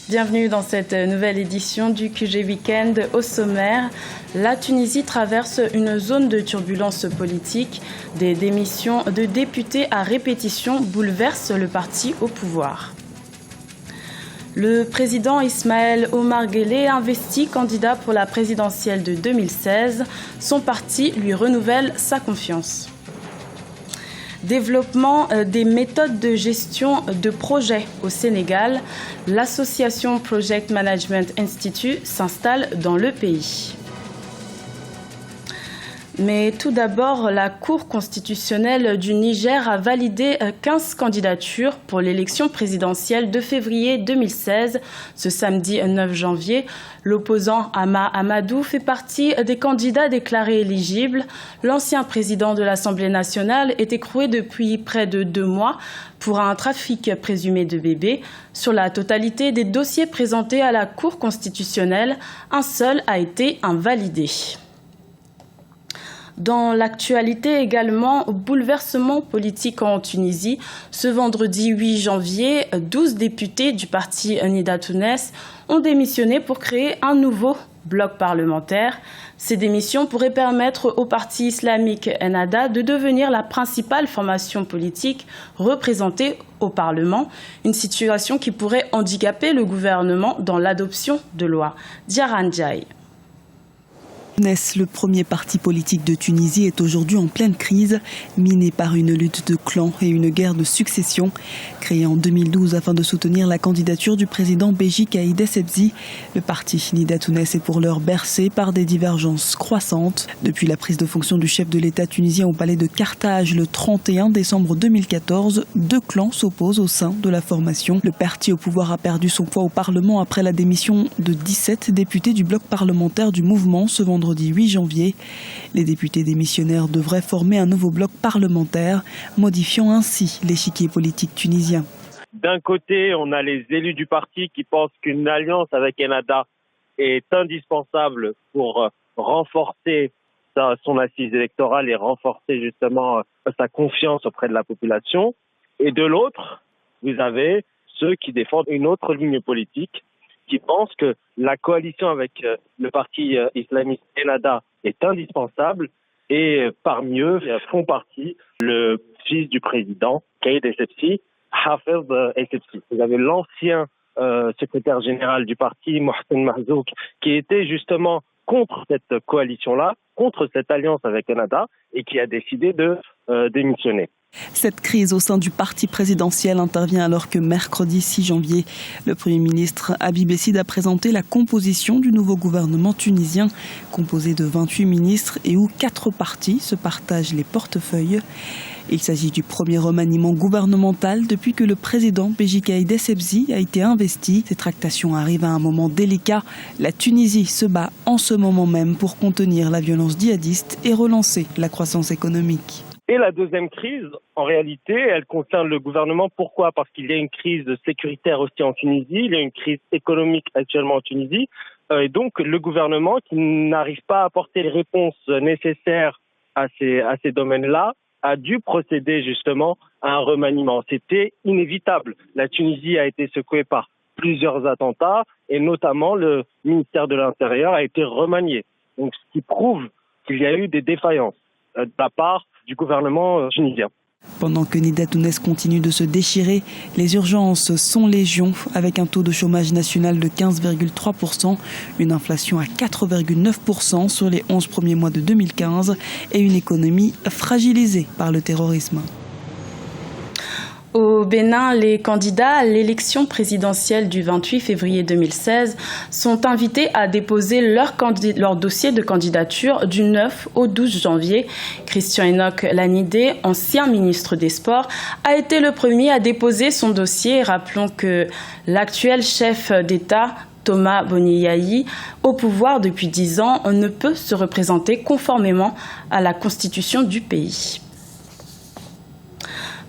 Bienvenue dans cette nouvelle édition du QG Weekend. Au sommaire, la Tunisie traverse une zone de turbulence politique. Des démissions de députés à répétition bouleversent le parti au pouvoir. Le président Ismaël Omar Guelleh investi candidat pour la présidentielle de 2016. Son parti lui renouvelle sa confiance. Développement des méthodes de gestion de projets au Sénégal. L'association Project Management Institute s'installe dans le pays. Mais tout d'abord, la Cour constitutionnelle du Niger a validé 15 candidatures pour l'élection présidentielle de février 2016. Ce samedi 9 janvier, l'opposant Hama Amadou fait partie des candidats déclarés éligibles. L'ancien président de l'Assemblée nationale est écroué depuis près de 2 mois pour un trafic présumé de bébés. Sur la totalité des dossiers présentés à la Cour constitutionnelle, un seul a été invalidé. Dans l'actualité également, bouleversement politique en Tunisie. Ce vendredi 8 janvier, 12 députés du parti Nidatounès ont démissionné pour créer un nouveau bloc parlementaire. Ces démissions pourraient permettre au parti islamique Ennahda de devenir la principale formation politique représentée au Parlement, une situation qui pourrait handicaper le gouvernement dans l'adoption de lois. Diaran Jai. Le premier parti politique de Tunisie est aujourd'hui en pleine crise, miné par une lutte de clans et une guerre de succession. Créé en 2012 afin de soutenir la candidature du président Béji Caïd Essebsi, le parti Nidatounès est pour l'heure bercé par des divergences croissantes. Depuis la prise de fonction du chef de l'État tunisien au palais de Carthage le 31 décembre 2014, 2 clans s'opposent au sein de la formation. Le parti au pouvoir a perdu son poids au Parlement après la démission de 17 députés du bloc parlementaire du mouvement ce vendredi 8 janvier. Les députés démissionnaires devraient former un nouveau bloc parlementaire, modifiant ainsi l'échiquier politique tunisien. D'un côté, on a les élus du parti qui pensent qu'une alliance avec Ennahda est indispensable pour renforcer son assise électorale et renforcer justement sa confiance auprès de la population. Et de l'autre, vous avez ceux qui défendent une autre ligne politique, qui pensent que la coalition avec le parti islamiste Ennahda est indispensable et parmi eux font partie le fils du président, Caïd Essebsi, Hafez Essebsi. Vous avez l'ancien secrétaire général du parti, Mohsen Mahzouk, qui était justement contre cette coalition-là, contre cette alliance avec Ennahda et qui a décidé de démissionner. Cette crise au sein du parti présidentiel intervient alors que mercredi 6 janvier, le Premier ministre Habib Essid a présenté la composition du nouveau gouvernement tunisien, composé de 28 ministres et où 4 partis se partagent les portefeuilles. Il s'agit du premier remaniement gouvernemental depuis que le président Béji Caïd Essebsi a été investi. Ces tractations arrivent à un moment délicat. La Tunisie se bat en ce moment même pour contenir la violence djihadiste et relancer la croissance économique. Et la deuxième crise, en réalité, elle concerne le gouvernement. Pourquoi ? Parce qu'il y a une crise sécuritaire aussi en Tunisie, il y a une crise économique actuellement en Tunisie. Et donc, le gouvernement qui n'arrive pas à apporter les réponses nécessaires à ces domaines-là, a dû procéder justement à un remaniement. C'était inévitable. La Tunisie a été secouée par plusieurs attentats et notamment le ministère de l'Intérieur a été remanié. Donc, ce qui prouve qu'il y a eu des défaillances de la part du gouvernement tunisien. Pendant que Nidatounès continue de se déchirer, les urgences sont légion avec un taux de chômage national de 15,3%, une inflation à 4,9% sur les 11 premiers mois de 2015 et une économie fragilisée par le terrorisme. Au Bénin, les candidats à l'élection présidentielle du 28 février 2016 sont invités à déposer leur dossier de candidature du 9 au 12 janvier. Christian Enoch Lanidé, ancien ministre des Sports, a été le premier à déposer son dossier. Rappelons que l'actuel chef d'État, Thomas Boniyayi, au pouvoir depuis 10 ans, ne peut se représenter conformément à la constitution du pays.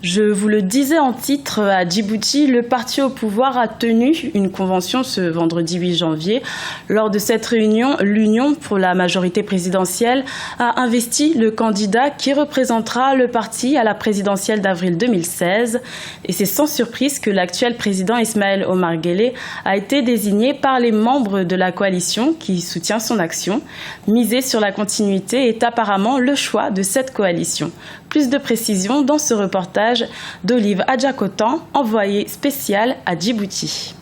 Je vous le disais en titre, à Djibouti, le parti au pouvoir a tenu une convention ce vendredi 8 janvier. Lors de cette réunion, l'Union pour la majorité présidentielle a investi le candidat qui représentera le parti à la présidentielle d'avril 2016. Et c'est sans surprise que l'actuel président Ismaël Omar Guelleh a été désigné par les membres de la coalition qui soutient son action. Miser sur la continuité est apparemment le choix de cette coalition. Plus de précisions dans ce reportage d'Olive Adjakotan, envoyée spéciale à Djibouti.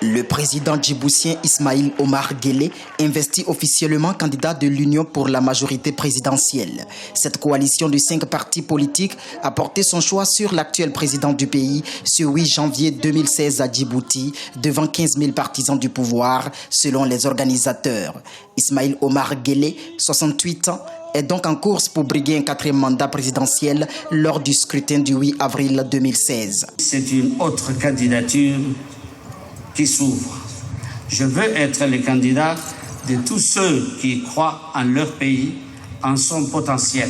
Le président djiboutien Ismaël Omar Guelleh investit officiellement candidat de l'Union pour la majorité présidentielle. Cette coalition de 5 partis politiques a porté son choix sur l'actuel président du pays ce 8 janvier 2016 à Djibouti, devant 15 000 partisans du pouvoir, selon les organisateurs. Ismaël Omar Guelleh, 68 ans, est donc en course pour briguer un 4e mandat présidentiel lors du scrutin du 8 avril 2016. C'est une autre candidature qui s'ouvre. Je veux être le candidat de tous ceux qui croient en leur pays, en son potentiel.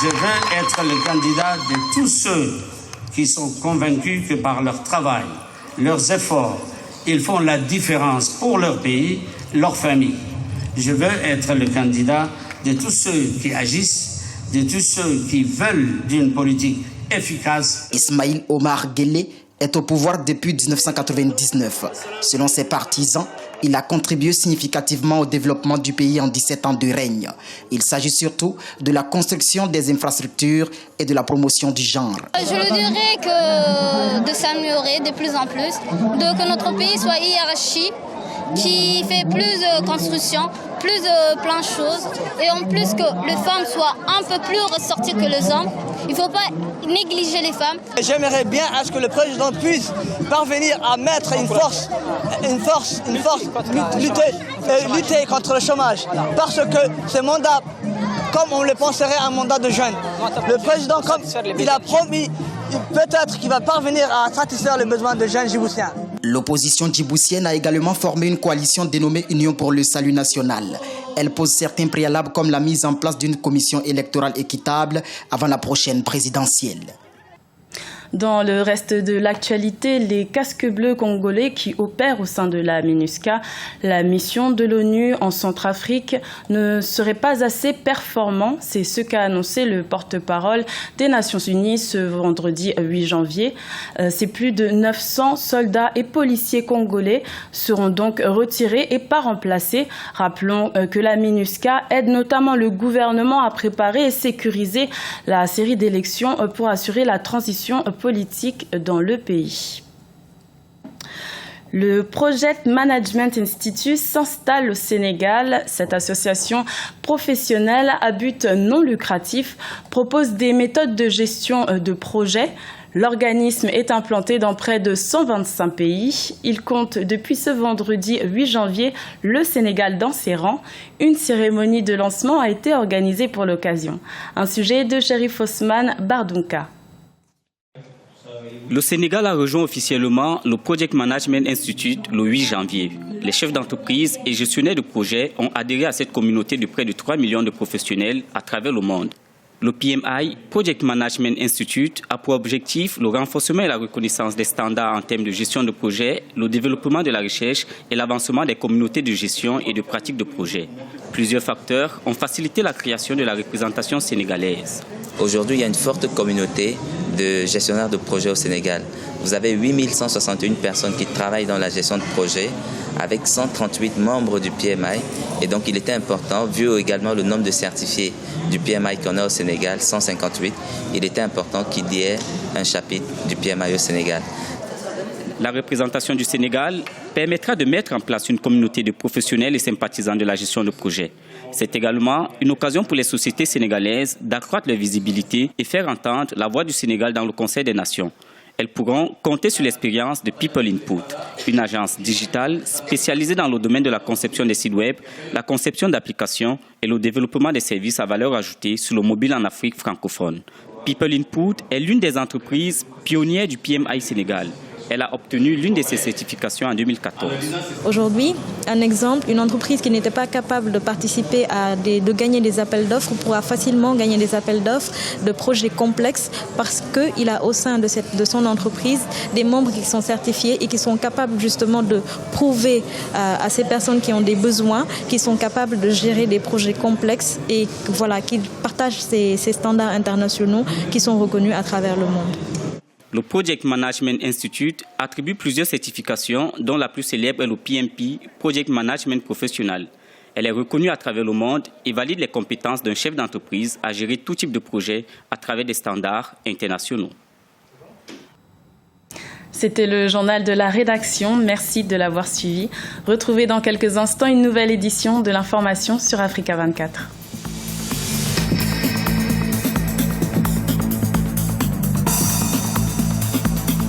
Je veux être le candidat de tous ceux qui sont convaincus que par leur travail, leurs efforts, ils font la différence pour leur pays, leur famille. Je veux être le candidat de tous ceux qui agissent, de tous ceux qui veulent d'une politique efficace. Ismaël Omar Guelleh est au pouvoir depuis 1999. Selon ses partisans, il a contribué significativement au développement du pays en 17 ans de règne. Il s'agit surtout de la construction des infrastructures et de la promotion du genre. Je le dirais que de s'améliorer de plus en plus, que notre pays soit hiérarchique, qui fait plus de construction, plus de plein de choses, et en plus que les femmes soient un peu plus ressorties que les hommes. Il ne faut pas négliger les femmes. J'aimerais bien à ce que le président puisse parvenir à mettre lutter contre le chômage, parce que ce mandat, comme on le penserait un mandat de jeunes, le président, comme il a promis, peut-être qu'il va parvenir à satisfaire les besoins des jeunes djiboutiens. L'opposition djiboutienne a également formé une coalition dénommée Union pour le salut national. Elle pose certains préalables comme la mise en place d'une commission électorale équitable avant la prochaine présidentielle. Dans le reste de l'actualité, les casques bleus congolais qui opèrent au sein de la MINUSCA, la mission de l'ONU en Centrafrique, ne serait pas assez performant. C'est ce qu'a annoncé le porte-parole des Nations Unies ce vendredi 8 janvier. C'est plus de 900 soldats et policiers congolais seront donc retirés et pas remplacés. Rappelons que la MINUSCA aide notamment le gouvernement à préparer et sécuriser la série d'élections pour assurer la transition politique dans le pays. Le Project Management Institute s'installe au Sénégal. Cette association professionnelle à but non lucratif propose des méthodes de gestion de projets. L'organisme est implanté dans près de 125 pays. Il compte depuis ce vendredi 8 janvier le Sénégal dans ses rangs. Une cérémonie de lancement a été organisée pour l'occasion. Un sujet de Chérif Osman Bardunka. Le Sénégal a rejoint officiellement le Project Management Institute le 8 janvier. Les chefs d'entreprise et gestionnaires de projets ont adhéré à cette communauté de près de 3 millions de professionnels à travers le monde. Le PMI, Project Management Institute, a pour objectif le renforcement et la reconnaissance des standards en termes de gestion de projet, le développement de la recherche et l'avancement des communautés de gestion et de pratique de projet. Plusieurs facteurs ont facilité la création de la représentation sénégalaise. Aujourd'hui, il y a une forte communauté de gestionnaires de projets au Sénégal. Vous avez 8161 personnes qui travaillent dans la gestion de projets avec 138 membres du PMI. Et donc, il était important, vu également le nombre de certifiés du PMI qu'on a au Sénégal, 158, il était important qu'il y ait un chapitre du PMI au Sénégal. La représentation du Sénégal permettra de mettre en place une communauté de professionnels et sympathisants de la gestion de projet. C'est également une occasion pour les sociétés sénégalaises d'accroître leur visibilité et faire entendre la voix du Sénégal dans le Conseil des Nations. Elles pourront compter sur l'expérience de People Input, une agence digitale spécialisée dans le domaine de la conception des sites web, la conception d'applications et le développement des services à valeur ajoutée sur le mobile en Afrique francophone. People Input est l'une des entreprises pionnières du PMI Sénégal. Elle a obtenu l'une de ces certifications en 2014. Aujourd'hui, un exemple, une entreprise qui n'était pas capable de participer de gagner des appels d'offres pourra facilement gagner des appels d'offres de projets complexes parce qu'il a au sein de son entreprise des membres qui sont certifiés et qui sont capables justement de prouver à ces personnes qui ont des besoins, qui sont capables de gérer des projets complexes et voilà, qui partagent ces standards internationaux qui sont reconnus à travers le monde. Le Project Management Institute attribue plusieurs certifications, dont la plus célèbre est le PMP, Project Management Professional. Elle est reconnue à travers le monde et valide les compétences d'un chef d'entreprise à gérer tout type de projet à travers des standards internationaux. C'était le journal de la rédaction. Merci de l'avoir suivi. Retrouvez dans quelques instants une nouvelle édition de l'information sur Africa 24.